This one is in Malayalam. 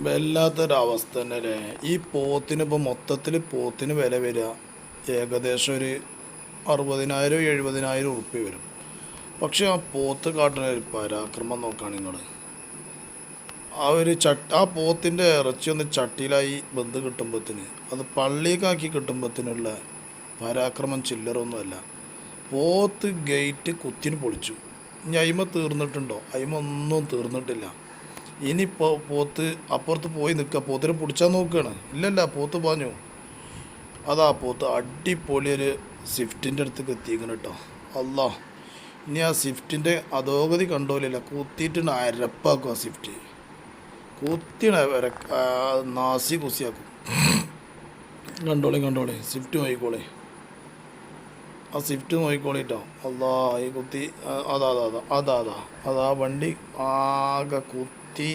വല്ലാത്തൊരവസ്ഥ തന്നെ അല്ലേ. ഈ പോത്തിന് ഇപ്പോൾ മൊത്തത്തിൽ പോത്തിന് വില വരിക ഏകദേശം ഒരു 60,000 70,000 വരും. പക്ഷെ ആ പോത്ത് കാട്ടുന്ന ഒരു പരാക്രമം നോക്കുകയാണ് നിങ്ങൾ. ആ പോത്തിൻ്റെ ഇറച്ചി ഒന്ന് ചട്ടിയിലായി ബന്ധ് കിട്ടുമ്പത്തിന് അത് പള്ളിക്കാക്കി കിട്ടുമ്പത്തിനുള്ള പരാക്രമം ചില്ലറൊന്നുമല്ല. പോത്ത് ഗേറ്റ് കുത്തിന് പൊളിച്ചു. ഇനി അയിമ തീർന്നിട്ടുണ്ടോ? അയിമ ഒന്നും തീർന്നിട്ടില്ല. ഇനിയിപ്പോൾ പോത്ത് അപ്പുറത്ത് പോയി നിൽക്കുക, പോത്തിനെ പിടിച്ചാൽ നോക്കുകയാണ്. ഇല്ലല്ല, പോത്ത് പാഞ്ഞു. അതാ പോത്ത് അടിപൊളി ഒരു സ്വിഫ്റ്റിൻ്റെ അടുത്തേക്ക് എത്തിക്കണം കേട്ടോ. അല്ലാ, ഇനി ആ സ്വിഫ്റ്റിൻ്റെ അധോഗതി കണ്ടോലില്ല, കുത്തിയിട്ട് അരപ്പാക്കും. ആ സ്വിഫ്റ്റ് കുത്തിയാണ് നാസി കുസിയാക്കും. കണ്ടോളി സ്വിഫ്റ്റ് നോക്കിക്കോളി, ആ സ്വിഫ്റ്റ് നോക്കിക്കോളിട്ടോ. അല്ലാ, ഈ കുത്തി അതാ വണ്ടി ആകെ കുത്തി